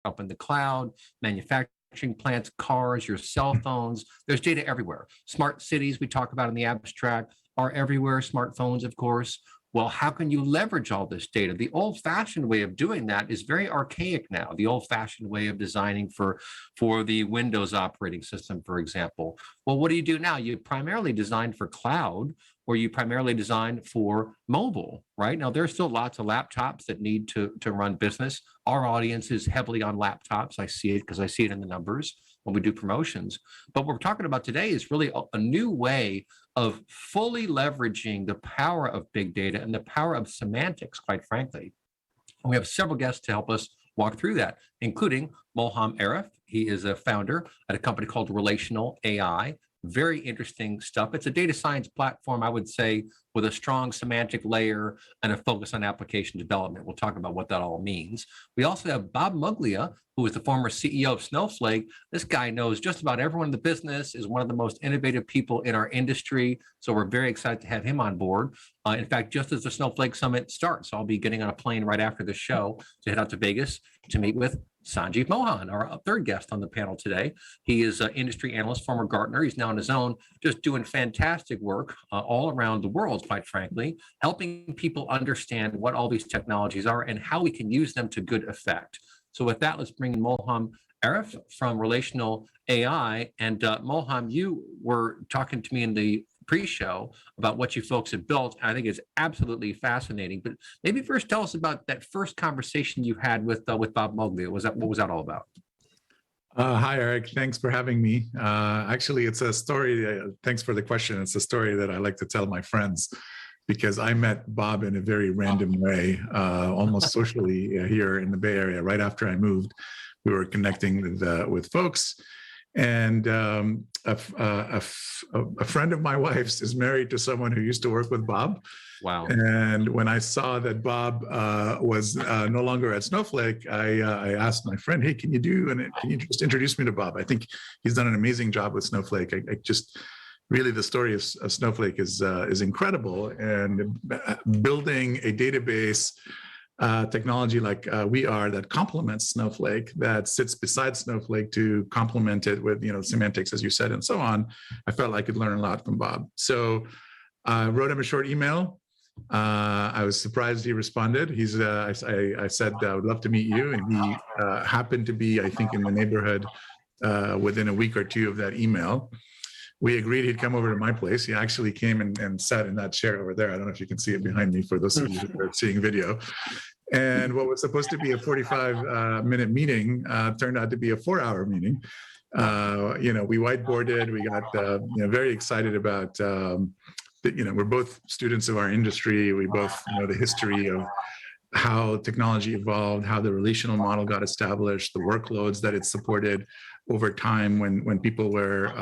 up in the cloud, manufacturing plants, cars, your cell phones. There's data everywhere. Smart cities we talk about in the abstract are everywhere. Smartphones, of course. Well, how can you leverage all this data? The old-fashioned way of doing that is very archaic now. The old-fashioned way of designing for the Windows operating system, for example. Well, what do you do now? You primarily design for cloud, or you primarily design for mobile, right? Now, there's still lots of laptops that need to run business. Our audience is heavily on laptops. I see it because I see it in the numbers when we do promotions. But what we're talking about today is really a new way of fully leveraging the power of big data and the power of semantics, quite frankly. And we have several guests to help us walk through that, including Molham Aref. He is a founder at a company called Relational.AI. Very interesting stuff. It's a data science platform, I would say, with a strong semantic layer and a focus on application development. We'll talk about what that all means. We also have Bob Muglia, who is the former CEO of Snowflake. This guy knows just about everyone in the business, is one of the most innovative people in our industry. So we're very excited to have him on board. In fact, just as the Snowflake Summit starts, I'll be getting on a plane right after the show to head out to Vegas to meet with Sanjeev Mohan, our third guest on the panel today. He is an industry analyst, former Gartner. He's now on his own, just doing fantastic work all around the world, quite frankly, helping people understand what all these technologies are and how we can use them to good effect. So with that, let's bring in Molham Aref from Relational AI. And Molham, you were talking to me in the pre-show about what you folks have built. I think it's absolutely fascinating. But maybe first tell us about that first conversation you had with Bob Muglia. What was that all about? Hi, Eric. Thanks for having me. Actually, it's a story. Thanks for the question. It's a story that I like to tell my friends, because I met Bob in a very random way, almost socially here in the Bay Area. Right after I moved, we were connecting with folks, and a friend of my wife's is married to someone who used to work with Bob. Wow! And when I saw that Bob was no longer at Snowflake, I asked my friend, "Hey, can you just introduce me to Bob? I think he's done an amazing job with Snowflake. I just." Really, the story of Snowflake is incredible, and building a database technology like we are that complements Snowflake, that sits beside Snowflake to complement it with semantics, as you said, and so on. I felt I could learn a lot from Bob, so I wrote him a short email. I was surprised he responded. I said I would love to meet you, and he happened to be, I think, in the neighborhood within a week or two of that email. We agreed he'd come over to my place. He actually came and sat in that chair over there. I don't know if you can see it behind me for those of you who are seeing video. And what was supposed to be a 45-minute meeting turned out to be a 4-hour meeting. We whiteboarded. We got very excited about. We're both students of our industry. We both know the history of how technology evolved, how the relational model got established, the workloads that it supported over time when people were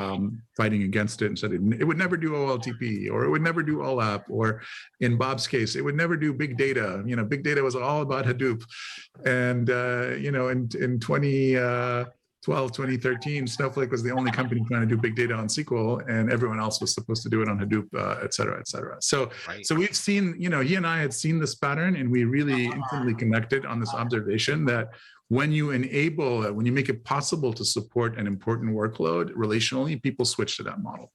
fighting against it and said it would never do OLTP, or it would never do OLAP, or in Bob's case, it would never do big data. Big data was all about Hadoop. And, in 2012, 2013, Snowflake was the only company trying to do big data on SQL, and everyone else was supposed to do it on Hadoop, et cetera, et cetera. So we've seen, he and I had seen this pattern, and we really instantly connected on this observation that when you make it possible to support an important workload relationally, people switch to that model.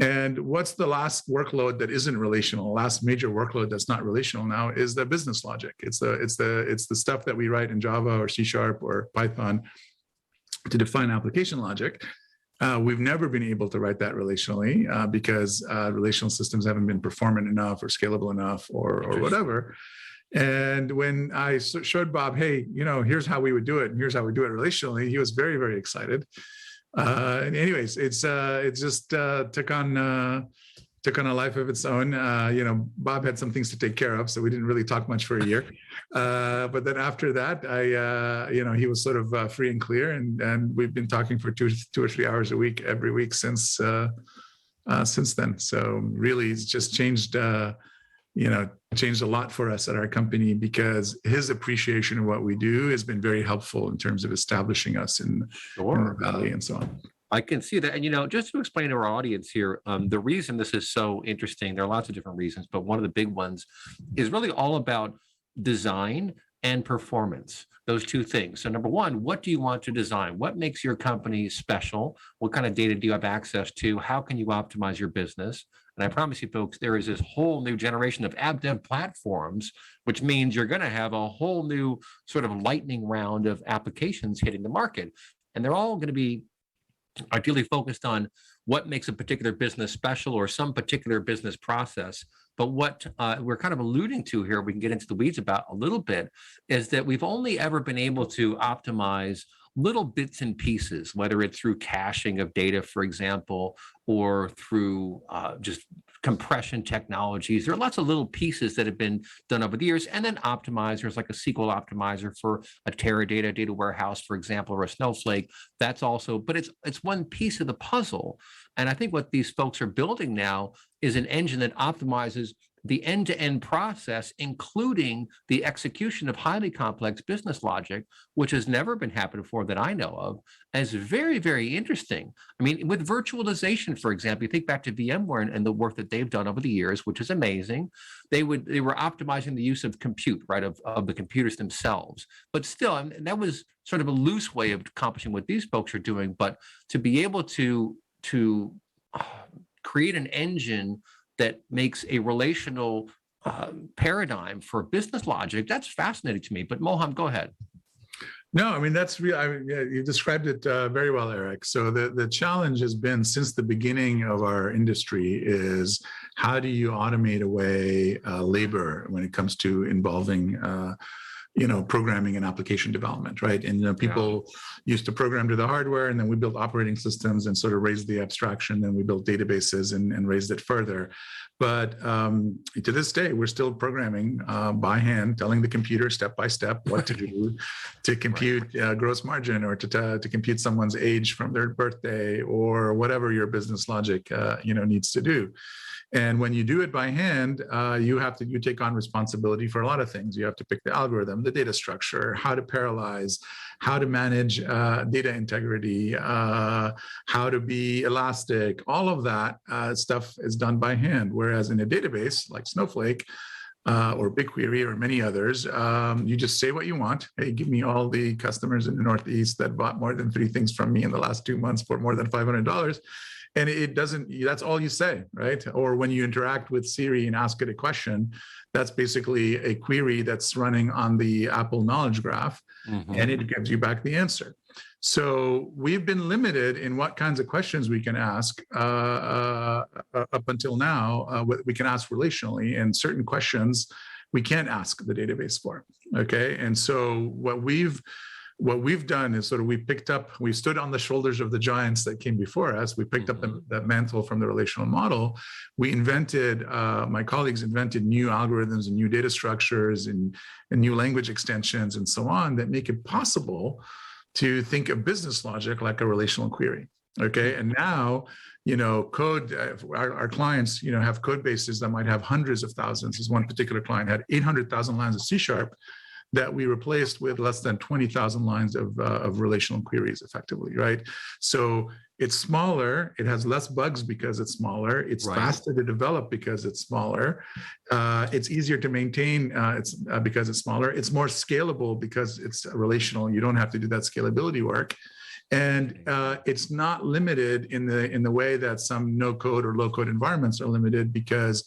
And what's the last workload that isn't relational? The last major workload that's not relational now is the business logic. It's the stuff that we write in Java or C# or Python to define application logic. We've never been able to write that relationally because relational systems haven't been performant enough or scalable enough or whatever. And when I showed Bob, hey, here's how we would do it, and here's how we do it relationally, he was very, very excited. And anyways, it just took on a life of its own. Bob had some things to take care of, so we didn't really talk much for a year. But then after that, he was sort of free and clear, and we've been talking for 2 or 3 hours a week, every week since then. So really, it's just changed a lot for us at our company, because his appreciation of what we do has been very helpful in terms of establishing us in the Valley and so on. I can see that. And, just to explain to our audience here, the reason this is so interesting, there are lots of different reasons, but one of the big ones is really all about design and performance, those two things. So number one, what do you want to design? What makes your company special? What kind of data do you have access to? How can you optimize your business? And I promise you folks, there is this whole new generation of app dev platforms, which means you're going to have a whole new sort of lightning round of applications hitting the market. And they're all going to be ideally focused on what makes a particular business special or some particular business process. But what we're kind of alluding to here, we can get into the weeds about a little bit, is that we've only ever been able to optimize little bits and pieces, whether it's through caching of data, for example, or through just compression technologies. There are lots of little pieces that have been done over the years, and then optimizers like a SQL optimizer for a Teradata data warehouse, for example, or a Snowflake. That's also, but it's one piece of the puzzle. And I think what these folks are building now is an engine that optimizes the end-to-end process, including the execution of highly complex business logic, which has never been happened before that I know of, and is very, very interesting. I mean, with virtualization, for example, you think back to VMware and the work that they've done over the years, which is amazing. They were optimizing the use of compute, right, of the computers themselves. But still, and that was sort of a loose way of accomplishing what these folks are doing. But to be able to create an engine that makes a relational paradigm for business logic, that's fascinating to me. But Mohan, go ahead. No, I mean, that's real. I mean, yeah, you described it very well, Eric. So the challenge has been since the beginning of our industry is how do you automate away labor when it comes to involving programming and application development, right? And people used to program to the hardware, and then we built operating systems and sort of raised the abstraction, and we built databases and raised it further. But to this day, we're still programming by hand, telling the computer step by step what to do to compute gross margin, or to compute someone's age from their birthday, or whatever your business logic needs to do. And when you do it by hand, you take on responsibility for a lot of things. You have to pick the algorithm, the data structure, how to parallelize, how to manage data integrity, how to be elastic. All of that stuff is done by hand. Whereas in a database like Snowflake or BigQuery or many others, you just say what you want. Hey, give me all the customers in the Northeast that bought more than 3 things from me in the last 2 months for more than $500. And it doesn't, that's all you say, right? Or when you interact with Siri and ask it a question, that's basically a query that's running on the Apple Knowledge Graph, and it gives you back the answer. So we've been limited in what kinds of questions we can ask up until now. We can ask relationally, and certain questions we can't ask the database for, okay? And so what we've done is sort of we stood on the shoulders of the giants that came before us. We picked up that mantle from the relational model. We my colleagues invented new algorithms and new data structures and new language extensions and so on that make it possible to think of business logic like a relational query. Okay. And now, our clients, have code bases that might have hundreds of thousands. As one particular client had 800,000 lines of C# that we replaced with less than 20,000 lines of relational queries effectively, right? So it's smaller, it has less bugs because it's smaller, it's faster to develop because it's smaller, it's easier to maintain because it's smaller, it's more scalable because it's relational, you don't have to do that scalability work. And it's not limited in the way that some no-code or low-code environments are limited, because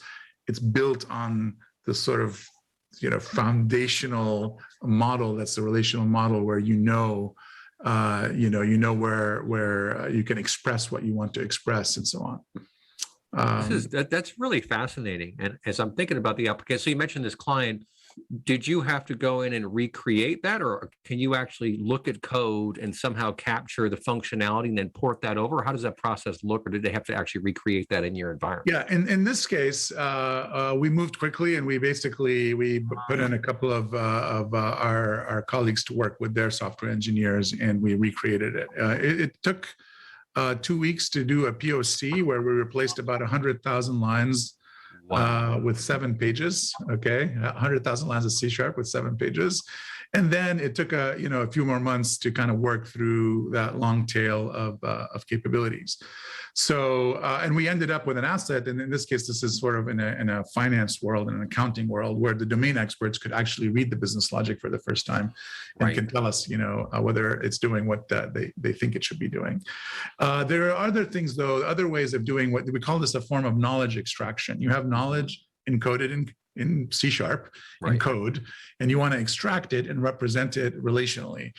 it's built on the sort of foundational model that's the relational model, where where you can express what you want to express and so on. That's really fascinating. And as I'm thinking about the application, so you mentioned this client. Did you have to go in and recreate that, or can you actually look at code and somehow capture the functionality and then port that over? How does that process look, or did they have to actually recreate that in your environment? Yeah, in this case, we moved quickly, and we put in a couple of our colleagues to work with their software engineers, and we recreated it. It took 2 weeks to do a POC where we replaced about 100,000 lines. Wow. With 7 pages, okay? 100,000 lines of C# with 7 pages. And then it took a few more months to kind of work through that long tail of capabilities. So and we ended up with an asset, and in this case, this is sort of in a finance world, in an accounting world, where the domain experts could actually read the business logic for the first time and can tell us, whether it's doing what they think it should be doing. There are other things, though, other ways of doing what we call this a form of knowledge extraction. You have knowledge encoded in C# in code, and you want to extract it and represent it relationally.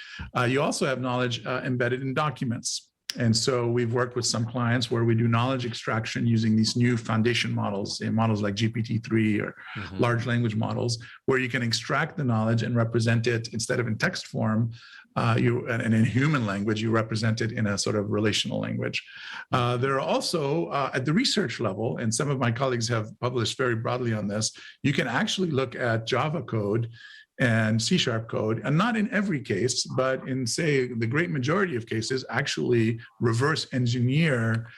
You also have knowledge embedded in documents. And so we've worked with some clients where we do knowledge extraction using these new foundation models, models like GPT-3 or large language models, where you can extract the knowledge and represent it instead of in text form. And in human language, you represent it in a sort of relational language. There are also, at the research level, and some of my colleagues have published very broadly on this, you can actually look at Java code and C# code, and not in every case, but in, say, the great majority of cases, actually reverse engineer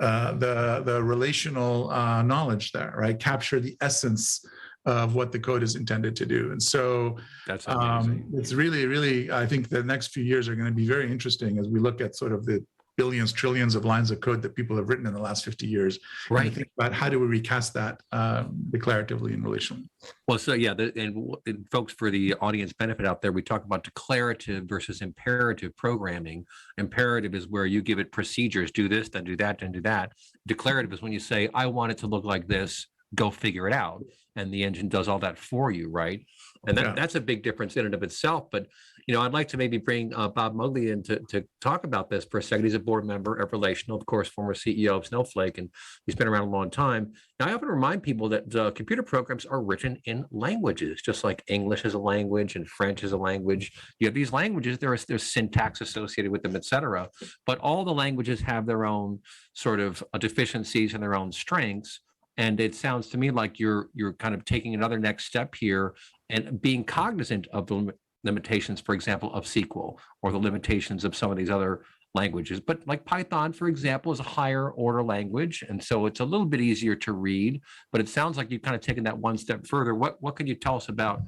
the relational knowledge there, right? Capture the essence of what the code is intended to do. And so that's amazing. It's really, really, I think the next few years are going to be very interesting as we look at sort of the billions, trillions of lines of code that people have written in the last 50 years. Right. And think about how do we recast that declaratively and relationally. Well, so yeah, and folks, for the audience benefit out there, we talk about declarative versus imperative programming. Imperative is where you give it procedures, do this, then do that, then do that. Declarative is when you say, I want it to look like this, go figure it out. And the engine does all that for you, right? And that's a big difference in and of itself. But, I'd like to maybe bring Bob Muglia in to talk about this for a second. He's a board member of Relational, of course, former CEO of Snowflake, and he's been around a long time. Now, I often remind people that computer programs are written in languages, just like English is a language and French is a language. You have these languages, there's syntax associated with them, et cetera. But all the languages have their own sort of deficiencies and their own strengths. And it sounds to me like you're kind of taking another next step here and being cognizant of the limitations, for example, of SQL or the limitations of some of these other languages. But like Python, for example, is a higher order language. And so it's a little bit easier to read, but it sounds like you've kind of taken that one step further. What can you tell us about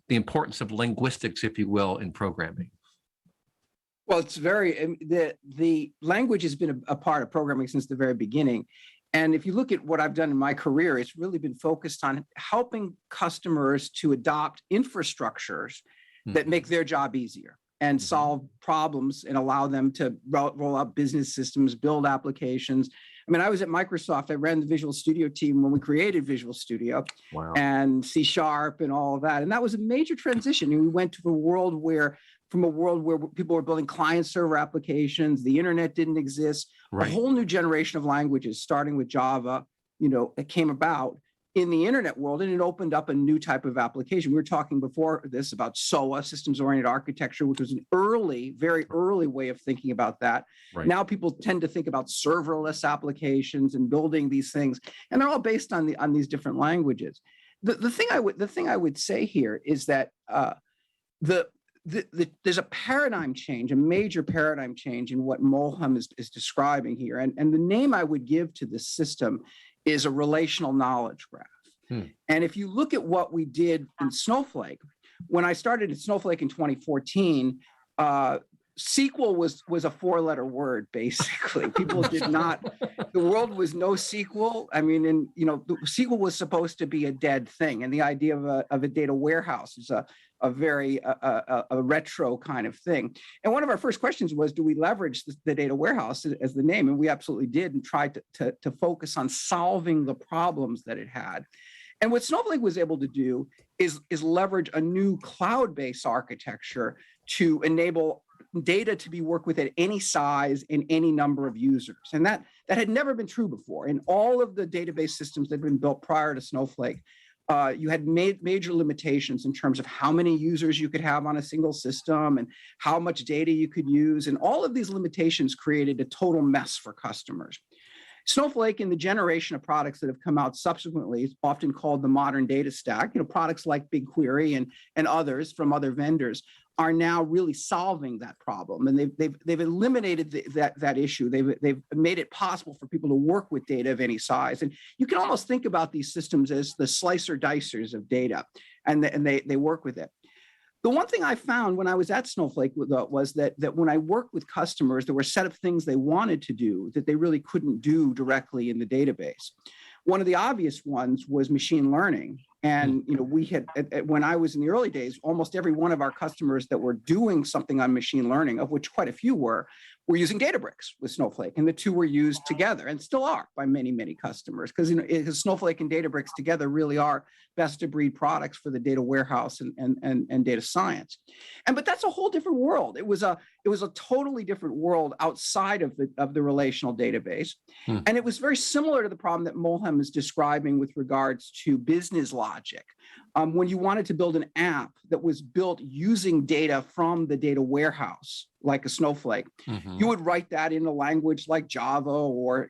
the importance of linguistics, if you will, in programming? Well, it's the language has been a part of programming since the very beginning. And if you look at what I've done in my career, it's really been focused on helping customers to adopt infrastructures that make their job easier and solve problems and allow them to roll out business systems, build applications. I mean, I was at Microsoft. I ran the Visual Studio team when we created Visual Studio and C# and all of that. And that was a major transition. And we went to from a world where people were building client-server applications, the internet didn't exist, a whole new generation of languages, starting with Java, it came about in the internet world, and it opened up a new type of application. We were talking before this about SOA, systems-oriented architecture, which was an very early way of thinking about that. Right. Now people tend to think about serverless applications and building these things, and they're all based on these different languages. The thing I would say here is that there's a paradigm change, a major paradigm change in what Molham is describing here. And the name I would give to this system is a relational knowledge graph. And if you look at what we did in Snowflake, when I started at Snowflake in 2014, SQL was a four-letter word, basically. People did not, the world was no SQL. I mean, and SQL was supposed to be a dead thing. And the idea of a data warehouse is a very retro kind of thing. And one of our first questions was, do we leverage the data warehouse as the name? And we absolutely did, and tried to focus on solving the problems that it had. And what Snowflake was able to do is leverage a new cloud-based architecture to enable data to be worked with at any size and any number of users. And that had never been true before. In all of the database systems that had been built prior to Snowflake, you had major limitations in terms of how many users you could have on a single system and how much data you could use. And all of these limitations created a total mess for customers. Snowflake, and the generation of products that have come out subsequently, is often called the modern data stack. Products like BigQuery and others from other vendors are now really solving that problem, and they've eliminated that issue. They've made it possible for people to work with data of any size, and you can almost think about these systems as the slicer dicers of data, and they work with it. The one thing I found when I was at Snowflake was that when I worked with customers, there were a set of things they wanted to do that they really couldn't do directly in the database. One of the obvious ones was machine learning. And we had, when I was in the early days, almost every one of our customers that were doing something on machine learning, of which quite a few were using Databricks with Snowflake. And the two were used together and still are by many, many customers, because Snowflake and Databricks together really are best of breed products for the data warehouse and data science. But that's a whole different world. It was a totally different world outside of the relational database. And it was very similar to the problem that Molham is describing with regards to business logic. When you wanted to build an app that was built using data from the data warehouse, like a Snowflake, you would write that in a language like Java or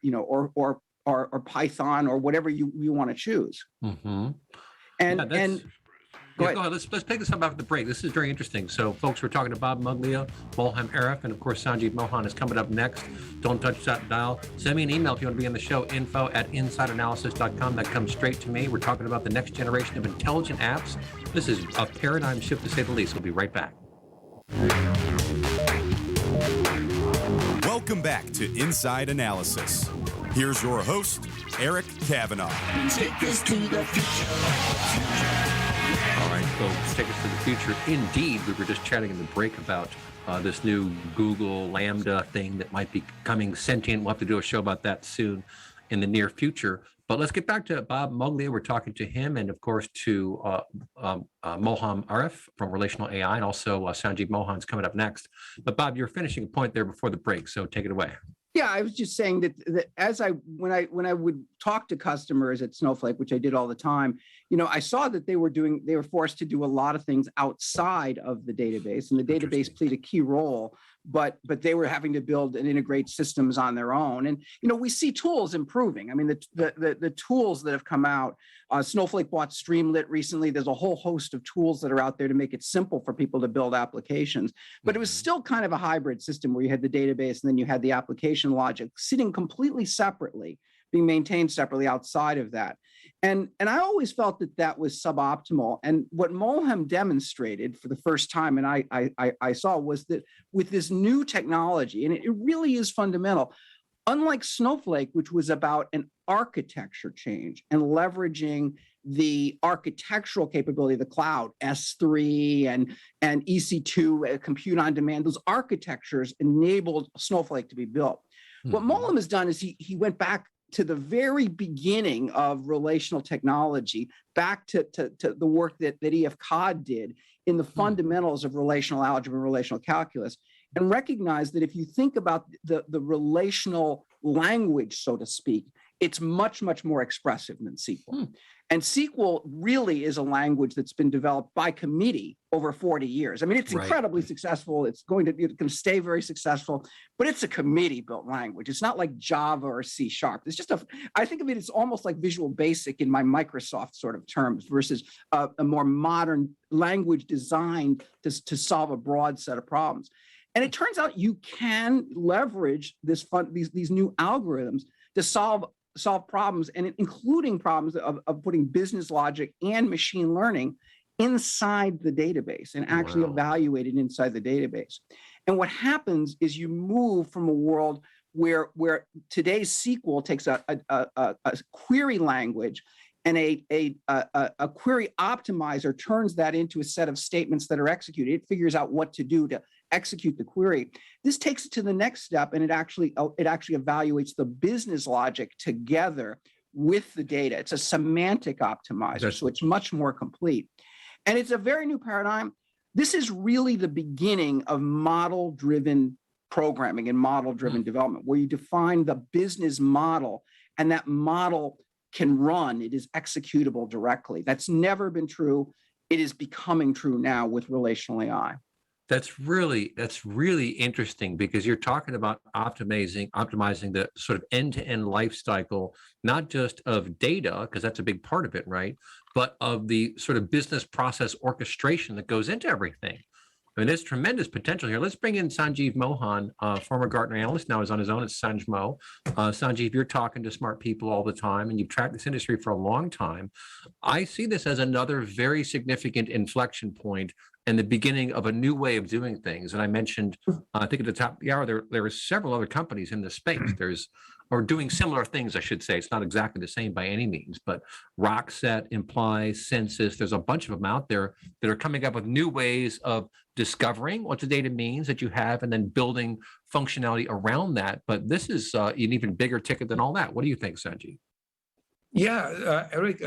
Python or whatever you want to choose. Go ahead. Let's pick this up after the break. This is very interesting. So, folks, we're talking to Bob Muglia, Molham Aref, and of course, Sanjeev Mohan is coming up next. Don't touch that dial. Send me an email if you want to be on the show, info@InsideAnalysis.com. That comes straight to me. We're talking about the next generation of intelligent apps. This is a paradigm shift, to say the least. We'll be right back. Welcome back to Inside Analysis. Here's your host, Eric Kavanagh. Take us to the future. All right, folks, take us to the future. Indeed, we were just chatting in the break about this new Google Lambda thing that might be coming sentient. We'll have to do a show about that soon in the near future. But let's get back to Bob Muglia. We're talking to him and, of course, to Molham Aref from Relational.AI, and also Sanjeev Mohan's coming up next. But, Bob, you're finishing a point there before the break, so take it away. Yeah, I was just saying that when I would talk to customers at Snowflake, which I did all the time, I saw that they were forced to do a lot of things outside of the database, and the database played a key role, but they were having to build and integrate systems on their own. And we see tools improving. I mean, the tools that have come out. Snowflake bought Streamlit recently. There's a whole host of tools that are out there to make it simple for people to build applications. But it was still kind of a hybrid system where you had the database and then you had the application logic sitting completely separately, being maintained separately outside of that. And I always felt that was suboptimal. And what Molham demonstrated for the first time, and I saw, was that with this new technology, and it really is fundamental, unlike Snowflake, which was about an architecture change and leveraging the architectural capability of the cloud, S3 and EC2, compute on demand, those architectures enabled Snowflake to be built. What Molham has done is he went back to the very beginning of relational technology, back to the work that E.F. Codd did in the fundamentals of relational algebra and relational calculus, and recognize that if you think about the relational language, so to speak, it's much, much more expressive than SQL. And SQL really is a language that's been developed by committee over 40 years. I mean, it's incredibly successful. It's going to stay very successful, but it's a committee-built language. It's not like Java or C#. It's just I think of it as almost like Visual Basic in my Microsoft sort of terms versus a more modern language designed to solve a broad set of problems. And it turns out you can leverage these new algorithms to solve problems, and including problems of putting business logic and machine learning inside the database and actually evaluate it inside the database. And what happens is you move from a world where today's SQL takes a query language, and a query optimizer turns that into a set of statements that are executed. It figures out what to do to execute the query. This takes it to the next step, and it actually evaluates the business logic together with the data. It's a semantic optimizer, so it's much more complete. And it's a very new paradigm. This is really the beginning of model-driven programming and model-driven development, where you define the business model, and that model can run. It is executable directly. That's never been true. It is becoming true now with relational AI. That's really interesting, because you're talking about optimizing the sort of end-to-end life cycle, not just of data, because that's a big part of it, right? But of the sort of business process orchestration that goes into everything. I mean, there's tremendous potential here. Let's bring in Sanjeev Mohan, former Gartner analyst, now is on his own at SanjMo. Sanjeev, you're talking to smart people all the time, and you've tracked this industry for a long time. I see this as another very significant inflection point and the beginning of a new way of doing things. And I mentioned, I think at the top of the hour, there are several other companies in this space. Or doing similar things, I should say. It's not exactly the same by any means, but Rockset, Imply, Census, there's a bunch of them out there that are coming up with new ways of discovering what the data means that you have and then building functionality around that. But this is an even bigger ticket than all that. What do you think, Sanjeev? Yeah, Eric,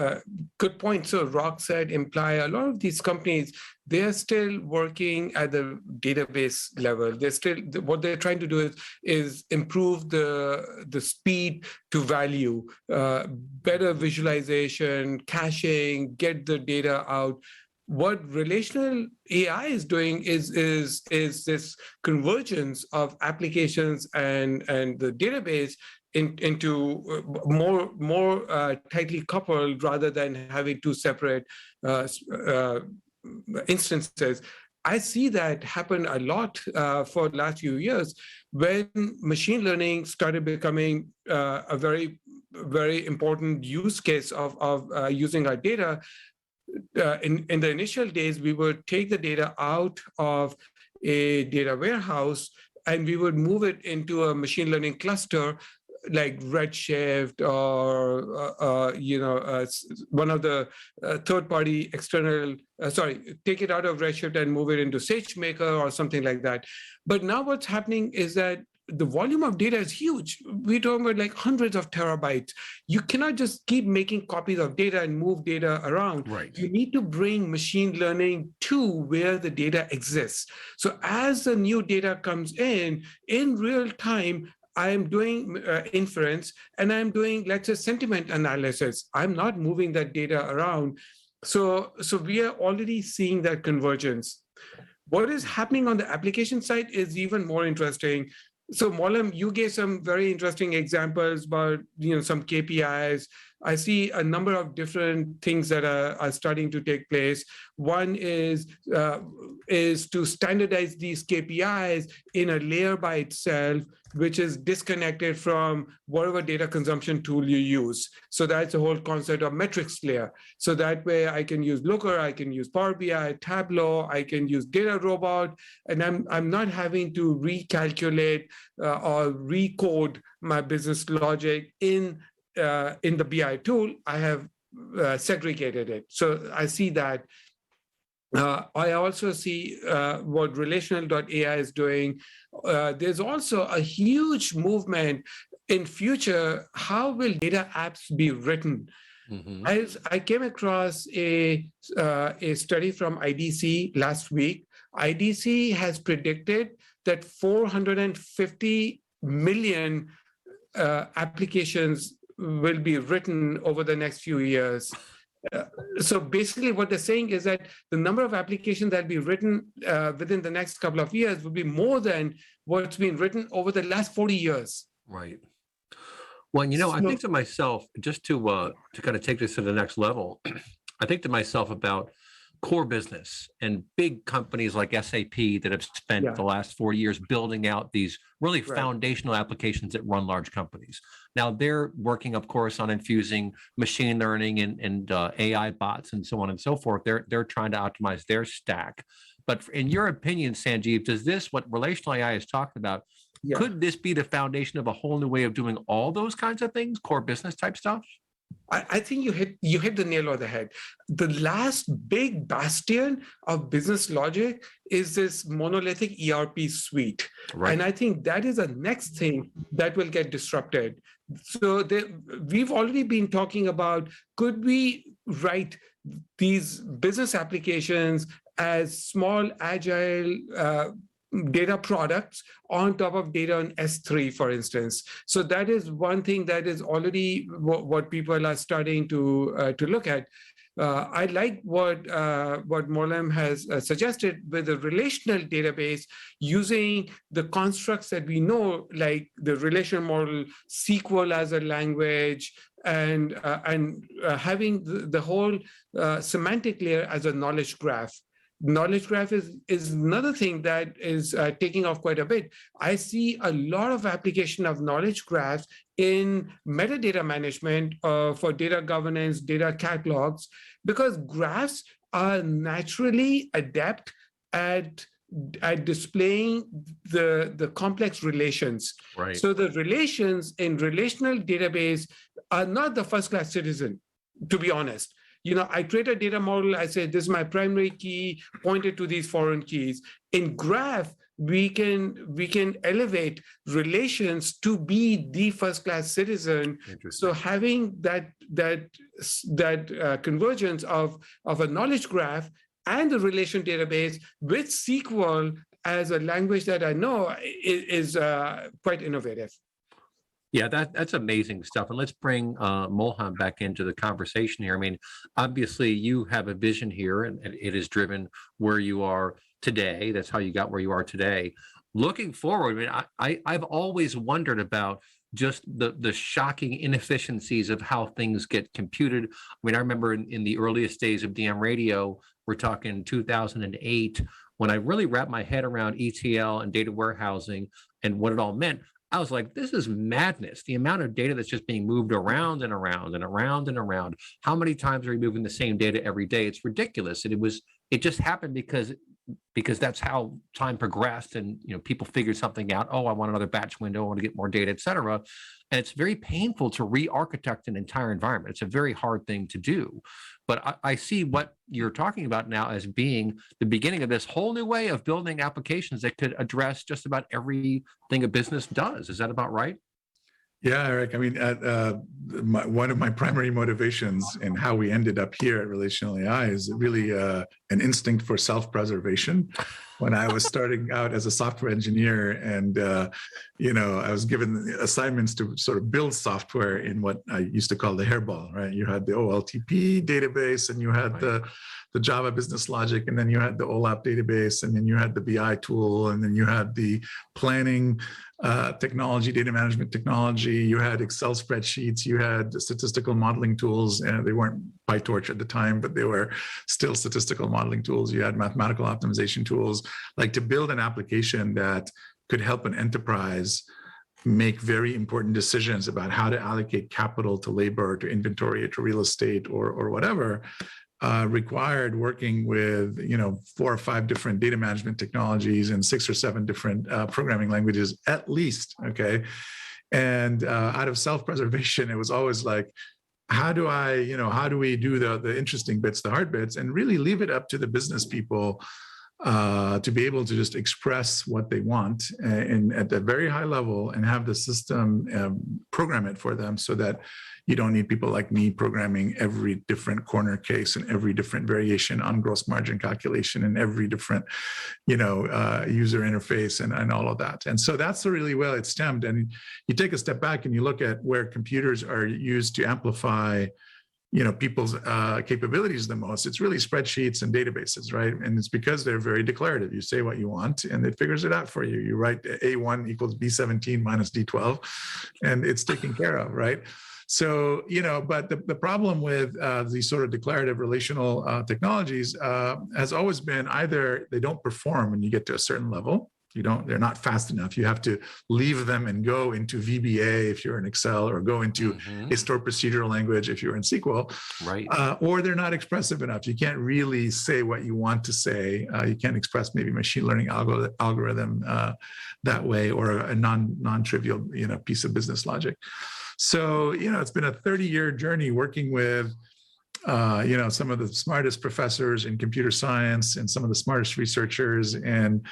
good point. So Rockset, Imply, a lot of these companies, they're still working at the database level. They're still, what they're trying to do is improve the speed to value, better visualization, caching, get the data out. What relational AI is doing is this convergence of applications and the database into more tightly coupled rather than having two separate instances. I see that happen a lot for the last few years when machine learning started becoming a very, very important use case of using our data. In the initial days, we would take the data out of a data warehouse and we would move it into a machine learning cluster like Redshift or one of the third-party external. Take it out of Redshift and move it into SageMaker or something like that. But now what's happening is that the volume of data is huge. We're talking about like hundreds of terabytes. You cannot just keep making copies of data and move data around. Right. You need to bring machine learning to where the data exists. So as the new data comes in real time, I'm doing inference and I'm doing, let's say, sentiment analysis. I'm not moving that data around. So we are already seeing that convergence. What is happening on the application side is even more interesting. So Molham, you gave some very interesting examples about some KPIs. I see a number of different things that are starting to take place. One is to standardize these KPIs in a layer by itself, which is disconnected from whatever data consumption tool you use. So that's the whole concept of metrics layer. So that way I can use Looker, I can use Power BI, Tableau, I can use Data Robot, and I'm not having to recalculate or recode my business logic in the BI tool. I have segregated it. So I see that. I also see what relational.ai is doing. There's also a huge movement in future. How will data apps be written? Mm-hmm. I came across a study from IDC last week. IDC has predicted that 450 million applications will be written over the next few years. So basically what they're saying is that the number of applications that will be written within the next couple of years will be more than what's been written over the last 40 years. Right. Well, I think to myself, just to kind of take this to the next level, I think to myself about core business and big companies like SAP that have spent the last 4 years building out these really foundational applications that run large companies. Now they're working, of course, on infusing machine learning and AI bots and so on and so forth. They're trying to optimize their stack. But in your opinion, Sanjeev, does this, what relational AI is talking about, could this be the foundation of a whole new way of doing all those kinds of things, core business type stuff? I think you hit the nail on the head. The last big bastion of business logic is this monolithic ERP suite. Right. And I think that is the next thing that will get disrupted. So we've already been talking about, could we write these business applications as small, agile data products on top of data on S3, for instance. So that is one thing that is already what people are starting to look at. I like what Molham has suggested with a relational database using the constructs that we know, like the relational model, SQL as a language, and having the whole semantic layer as a knowledge graph. knowledge graph is another thing that is taking off quite a bit. I see a lot of application of knowledge graphs in metadata management for data governance, data catalogs, because graphs are naturally adept at displaying the complex relations. Right. So the relations in relational database are not the first-class citizen, to be honest. I create a data model. I say, this is my primary key, pointed to these foreign keys. In graph, we can elevate relations to be the first-class citizen. So having that convergence of a knowledge graph and the relation database with SQL as a language that I know is quite innovative. Yeah, that's amazing stuff. And let's bring Mohan back into the conversation here. I mean, obviously you have a vision here, and it is driven where you are today. That's how you got where you are today. Looking forward, I mean, I've always wondered about just the shocking inefficiencies of how things get computed. I mean, I remember in the earliest days of DM radio, we're talking 2008, when I really wrapped my head around ETL and data warehousing and what it all meant. I was like, this is madness. The amount of data that's just being moved around and around and around and around. How many times are we moving the same data every day? It's ridiculous. And it just happened because that's how time progressed, and people figured something out. Oh, I want another batch window. I want to get more data, et cetera. And it's very painful to re-architect an entire environment. It's a very hard thing to do. But I see what you're talking about now as being the beginning of this whole new way of building applications that could address just about everything a business does. Is that about right? Yeah, Eric. I mean, one of my primary motivations in how we ended up here at Relational.AI is really an instinct for self-preservation. When I was starting out as a software engineer, and I was given assignments to sort of build software in what I used to call the hairball, right? You had the OLTP database, and you had the Java business logic, and then you had the OLAP database, and then you had the BI tool, and then you had the planning technology, data management technology, you had Excel spreadsheets, you had statistical modeling tools, and they weren't PyTorch at the time, but they were still statistical modeling tools. You had mathematical optimization tools, like to build an application that could help an enterprise make very important decisions about how to allocate capital to labor, to inventory, to real estate, or whatever. Required working with 4 or 5 different data management technologies and 6 or 7 different programming languages at least. Okay, and out of self-preservation, it was always like, how do we do the interesting bits, the hard bits, and really leave it up to the business people to be able to just express what they want and at a very high level, and have the system program it for them, so that you don't need people like me programming every different corner case and every different variation on gross margin calculation and every different, user interface and all of that. And so that's really well it stemmed. And you take a step back and you look at where computers are used to amplify people's capabilities the most. It's really spreadsheets and databases, right? And it's because they're very declarative. You say what you want and it figures it out for you. You write A1 equals B17 minus D12, and it's taken care of, right? So, but the problem with these sort of declarative relational technologies has always been either they don't perform when you get to a certain level. They're not fast enough. You have to leave them and go into VBA if you're in Excel, or go into a stored procedural language if you're in SQL. Right. Or they're not expressive enough. You can't really say what you want to say. You can't express maybe machine learning algorithm that way, or a non-trivial piece of business logic. So, it's been a 30-year journey working with, some of the smartest professors in computer science and some of the smartest researchers, and,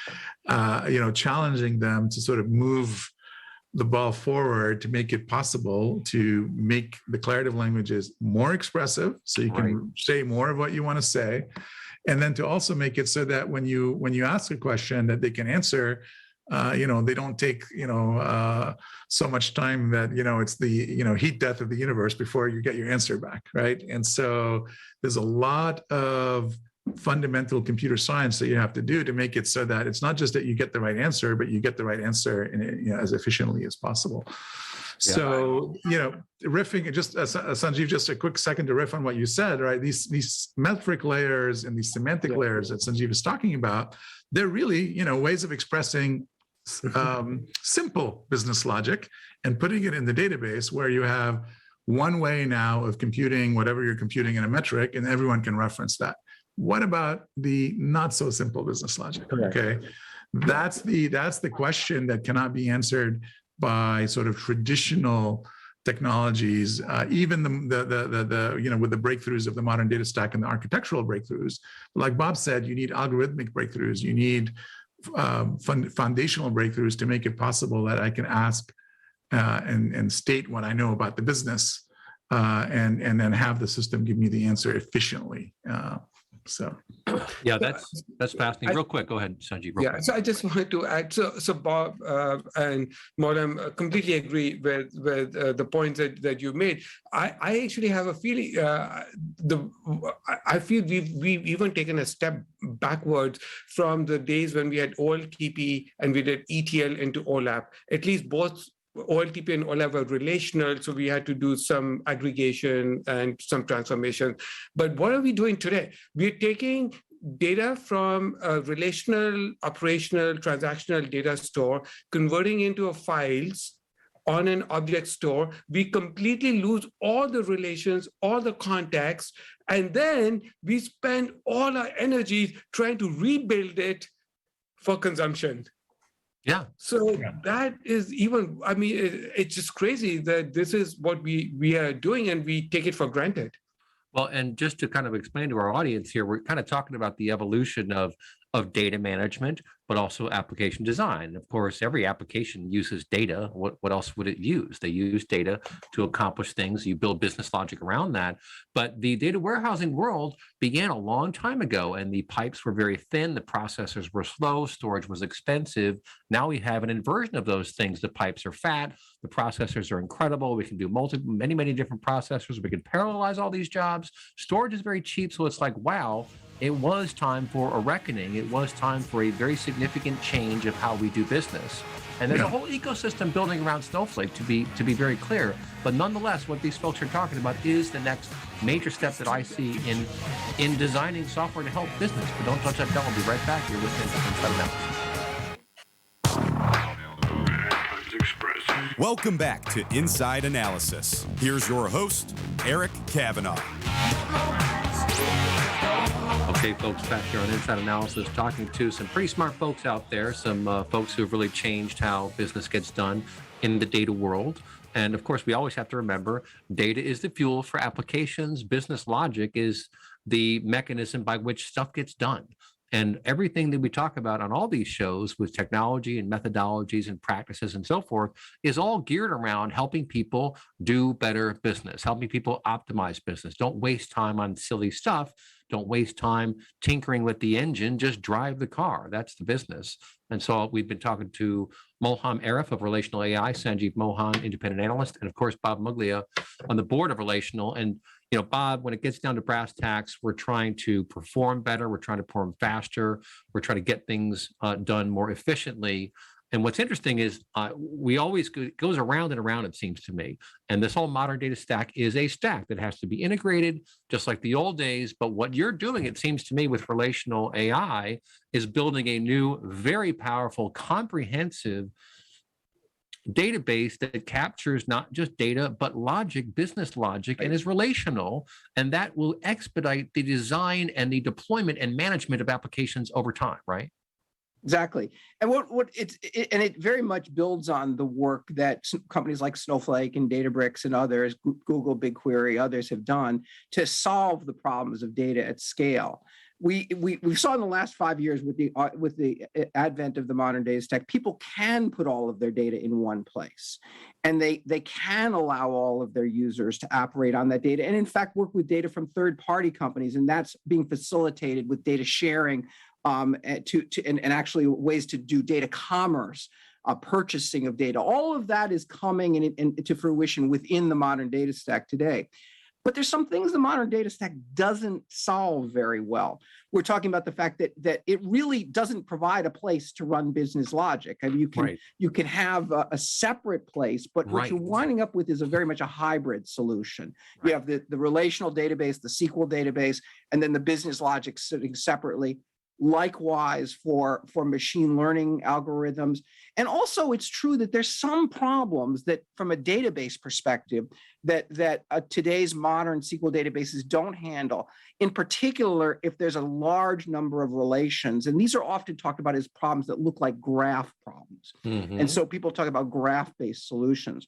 challenging them to sort of move the ball forward to make it possible to make declarative languages more expressive, so you can say more of what you want to say, and then to also make it so that when you ask a question that they can answer, they don't take, so much time that, it's the, heat death of the universe before you get your answer back, right? And so there's a lot of fundamental computer science that you have to do to make it so that it's not just that you get the right answer, but you get the right answer as efficiently as possible. So, riffing, just Sanjeev, just a quick second to riff on what you said, right? These metric layers and these semantic layers that Sanjeev is talking about, they're really, ways of expressing simple business logic and putting it in the database where you have one way now of computing whatever you're computing in a metric, and everyone can reference that. What about the not so simple business logic? Correct. Okay, that's the question that cannot be answered by sort of traditional technologies, even the with the breakthroughs of the modern data stack and the architectural breakthroughs. Like Bob said, you need algorithmic breakthroughs. You need foundational breakthroughs to make it possible that I can ask and state what I know about the business, and then have the system give me the answer efficiently. Yeah, that's fascinating. Real quick, go ahead, Sanjeev. Yeah, so I just wanted to add. So Bob and Molham completely agree with the points that you made. I actually have a feeling I feel we've even taken a step backwards from the days when we had OLTP and we did ETL into OLAP. At least both OLTP and OLAP were relational, so we had to do some aggregation and some transformation. But what are we doing today? We're taking data from a relational, operational, transactional data store, converting into files on an object store. We completely lose all the relations, all the context, and then we spend all our energy trying to rebuild it for consumption. Yeah. So that is even, it's just crazy that this is what we are doing and we take it for granted. Well, and just to kind of explain to our audience here, we're kind of talking about the evolution of data management, but also application design. Of course, every application uses data. What else would it use? They use data to accomplish things. You build business logic around that. But the data warehousing world began a long time ago, and the pipes were very thin. The processors were slow. Storage was expensive. Now we have an inversion of those things. The pipes are fat. The processors are incredible. We can do many different processors. We can parallelize all these jobs. Storage is very cheap. So it's like, wow, it was time for a reckoning. It was time for a very significant change of how we do business. And there's a whole ecosystem building around Snowflake, to be very clear. But nonetheless, what these folks are talking about is the next major step that I see in designing software to help business. But don't touch that bell. I'll be right back. You're listening to InsideAnalysis. Welcome back to Inside Analysis. Here's your host, Eric Kavanagh. Okay, folks, back here on Inside Analysis, talking to some pretty smart folks out there, some folks who have really changed how business gets done in the data world. And of course, we always have to remember, data is the fuel for applications. Business logic is the mechanism by which stuff gets done. And everything that we talk about on all these shows with technology and methodologies and practices and so forth is all geared around helping people do better business, helping people optimize business. Don't waste time on silly stuff. Don't waste time tinkering with the engine. Just drive the car. That's the business. And so we've been talking to Molham Aref of Relational.AI, Sanjeev Mohan, independent analyst, and of course, Bob Muglia on the board of Relational. And Bob, when it gets down to brass tacks, we're trying to perform better. We're trying to perform faster. We're trying to get things done more efficiently. And what's interesting is we always goes around and around, it seems to me. And this whole modern data stack is a stack that has to be integrated, just like the old days. But what you're doing, it seems to me, with relational AI is building a new, very powerful, comprehensive database that captures not just data, but logic, business logic, and is relational. And that will expedite the design and the deployment and management of applications over time, right? Exactly. And it very much builds on the work that companies like Snowflake and Databricks and others, Google, BigQuery, others have done to solve the problems of data at scale. We saw in the last 5 years with the advent of the modern data stack, people can put all of their data in one place, and they can allow all of their users to operate on that data, and in fact work with data from third-party companies, and that's being facilitated with data sharing. And actually ways to do data commerce, purchasing of data. All of that is coming into fruition within the modern data stack today. But there's some things the modern data stack doesn't solve very well. We're talking about the fact that it really doesn't provide a place to run business logic. I mean, you can have a separate place, but what you're winding up with is very much a hybrid solution. You have the relational database, the SQL database, and then the business logic sitting separately. Likewise for machine learning algorithms. And also it's true that there's some problems that from a database perspective that today's modern SQL databases don't handle. In particular, if there's a large number of relations, and these are often talked about as problems that look like graph problems. And so people talk about graph-based solutions.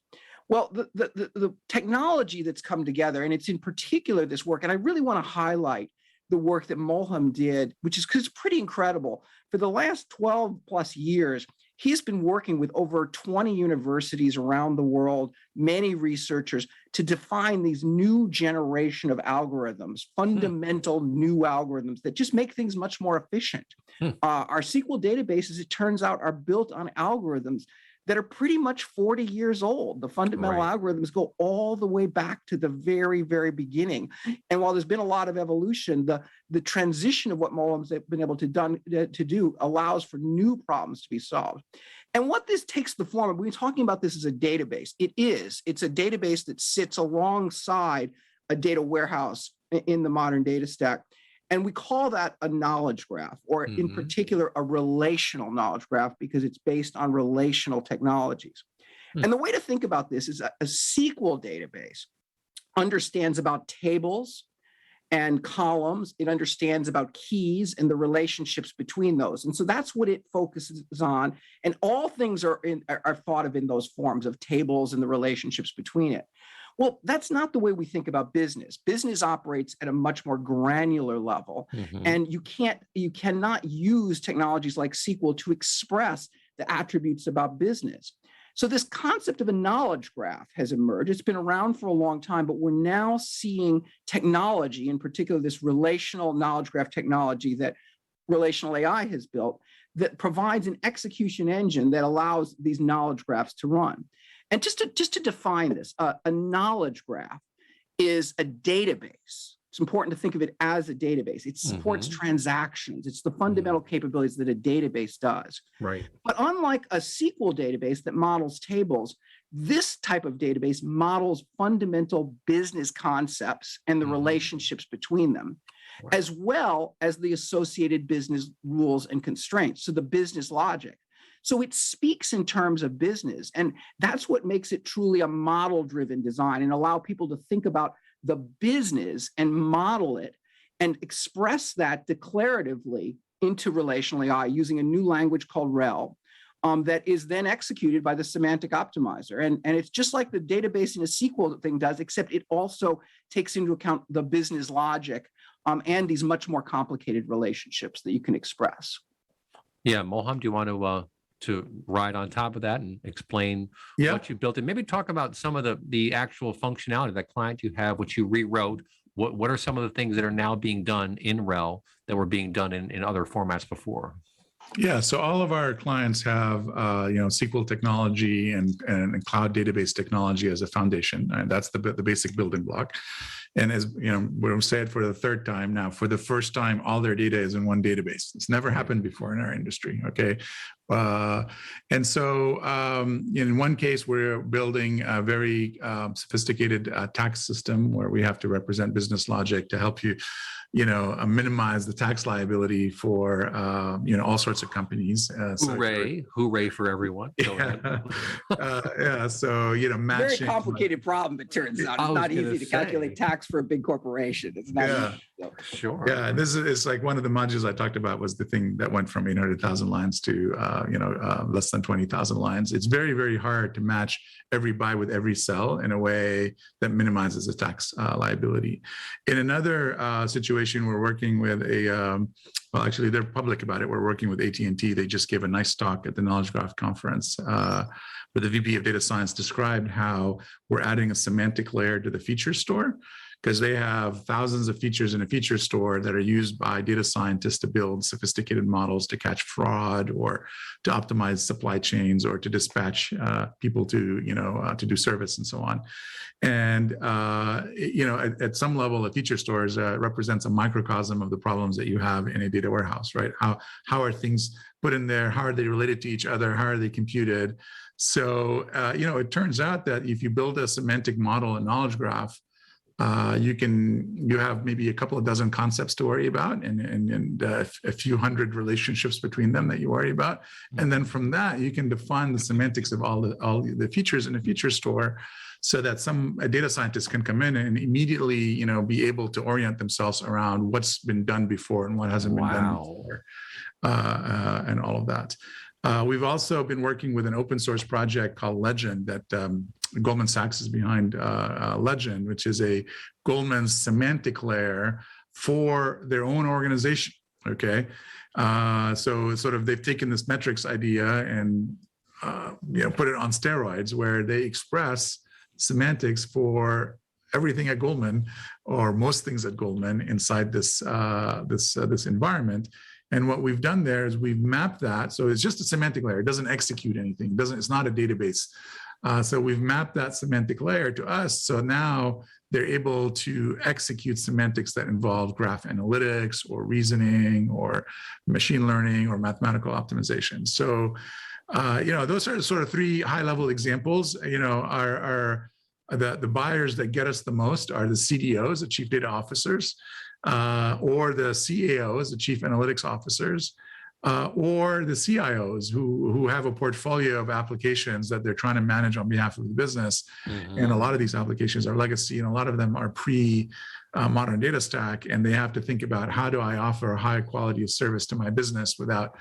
Well, the technology that's come together, and it's in particular this work, and I really want to highlight the work that Molham did, which is because it's pretty incredible. For the last 12 plus years, he's been working with over 20 universities around the world, many researchers, to define these new generation of algorithms, fundamental new algorithms that just make things much more efficient. Our SQL databases, it turns out, are built on algorithms that are pretty much 40 years old. The fundamental algorithms go all the way back to the very, very beginning. And while there's been a lot of evolution, the transition of what Molham's been able to do allows for new problems to be solved. And what this takes the form of, we're talking about this as a database. It's a database that sits alongside a data warehouse in the modern data stack. And we call that a knowledge graph, or in particular, a relational knowledge graph, because it's based on relational technologies. And the way to think about this is a SQL database understands about tables and columns. It understands about keys and the relationships between those. And so that's what it focuses on. And all things are thought of in those forms of tables and the relationships between it. Well, that's not the way we think about business. Business operates at a much more granular level, and you cannot use technologies like SQL to express the attributes about business. So this concept of a knowledge graph has emerged. It's been around for a long time, but we're now seeing technology, in particular this relational knowledge graph technology that Relational.AI has built, that provides an execution engine that allows these knowledge graphs to run. And just to define this, a knowledge graph is a database. It's important to think of it as a database. It supports transactions. It's the fundamental capabilities that a database does. But unlike a SQL database that models tables, this type of database models fundamental business concepts and the relationships between them, as well as the associated business rules and constraints, so the business logic. So it speaks in terms of business, and that's what makes it truly a model-driven design and allow people to think about the business and model it and express that declaratively into relational AI using a new language called REL that is then executed by the semantic optimizer. And it's just like the database in a SQL thing does, except it also takes into account the business logic and these much more complicated relationships that you can express. Yeah, Molham, do you want to ride on top of that and explain what you built, and maybe talk about some of the actual functionality of that client you have, which you rewrote? What are some of the things that are now being done in REL that were being done in other formats before? Yeah, so all of our clients have SQL technology and cloud database technology as a foundation, and that's the basic building block. And as you know, we'll say it for the third time now. For the first time, all their data is in one database. It's never happened before in our industry. Okay, and so in one case, we're building a very sophisticated tax system where we have to represent business logic to help you, minimize the tax liability for all sorts of companies. Hooray for everyone! Yeah. So matching. Very complicated problem. It turns out it's not easy to calculate tax for a big corporation. It's not easy. Sure. Yeah, this is like one of the modules I talked about was the thing that went from 800,000 lines to less than 20,000 lines. It's very, very hard to match every buy with every sell in a way that minimizes the tax liability. In another situation, we're working with actually they're public about it. We're working with AT&T. They just gave a nice talk at the Knowledge Graph conference where the VP of Data Science described how we're adding a semantic layer to the feature store. because they have thousands of features in a feature store that are used by data scientists to build sophisticated models to catch fraud or to optimize supply chains or to dispatch people to, to do service and so on. And, at some level, a feature store represents a microcosm of the problems that you have in a data warehouse, right? How are things put in there? How are they related to each other? How are they computed? So, it turns out that if you build a semantic model and knowledge graph, you have maybe a couple of dozen concepts to worry about and a few hundred relationships between them that you worry about. And then from that, you can define the semantics of all the features in a feature store so that a data scientist can come in and immediately, be able to orient themselves around what's been done before and what hasn't been done before, and all of that. We've also been working with an open source project called Legend that Goldman Sachs is behind. Legend, which is a Goldman semantic layer for their own organization. Okay, so sort of they've taken this metrics idea and put it on steroids, where they express semantics for everything at Goldman or most things at Goldman inside this environment. And what we've done there is we've mapped that. So it's just a semantic layer. It doesn't execute anything. It's not a database. So we've mapped that semantic layer to us. So now they're able to execute semantics that involve graph analytics or reasoning or machine learning or mathematical optimization. So, those are sort of three high-level examples. The buyers that get us the most are the CDOs, the chief data officers, or the CAOs, the chief analytics officers, or the CIOs who have a portfolio of applications that they're trying to manage on behalf of the business. Mm-hmm. And a lot of these applications are legacy, and a lot of them are pre-modern data stack, and they have to think about, how do I offer a high quality of service to my business without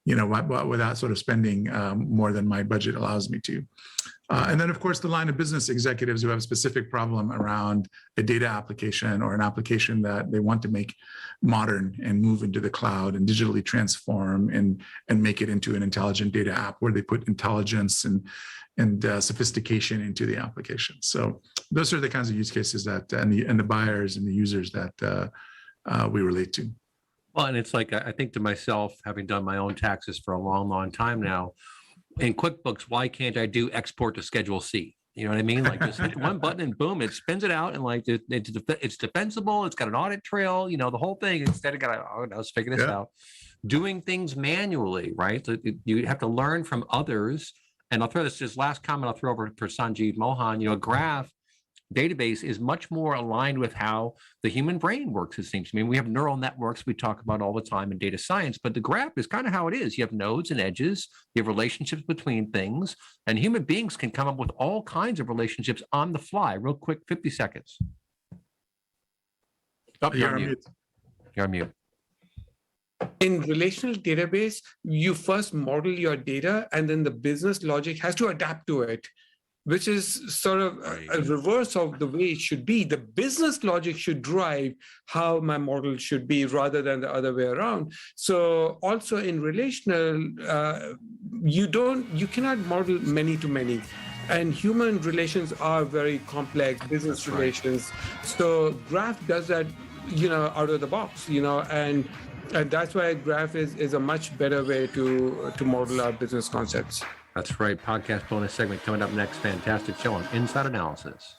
sort of spending more than my budget allows me to. And then, of course, the line of business executives who have a specific problem around a data application or an application that they want to make modern and move into the cloud and digitally transform and make it into an intelligent data app where they put intelligence and sophistication into the application. So those are the kinds of use cases that and the buyers and the users that we relate to. Well, and it's like, I think to myself, having done my own taxes for a long, long time now, in QuickBooks, why can't I do export to Schedule C? You know what I mean? Like, just hit one button and boom, it spins it out, and like it's defensible. It's got an audit trail, the whole thing. Instead of let's figure this out. Doing things manually, right? So you have to learn from others. And I'll throw this last comment I'll throw over for Sanjeev, Mohan. A graph database is much more aligned with how the human brain works, it seems to me. We have neural networks we talk about all the time in data science, but the graph is kind of how it is. You have nodes and edges, you have relationships between things, and human beings can come up with all kinds of relationships on the fly. Real quick, 50 seconds. You're on mute. You're on mute. In relational database, you first model your data, and then the business logic has to adapt to it, which is sort of a reverse of the way it should be. The business logic should drive how my model should be rather than the other way around. So also in relational, you cannot model many to many. And human relations are very complex, business relations. So graph does that, out of the box, and that's why graph is a much better way to model our business concepts. That's right. Podcast bonus segment coming up next. Fantastic show on InsideAnalysis.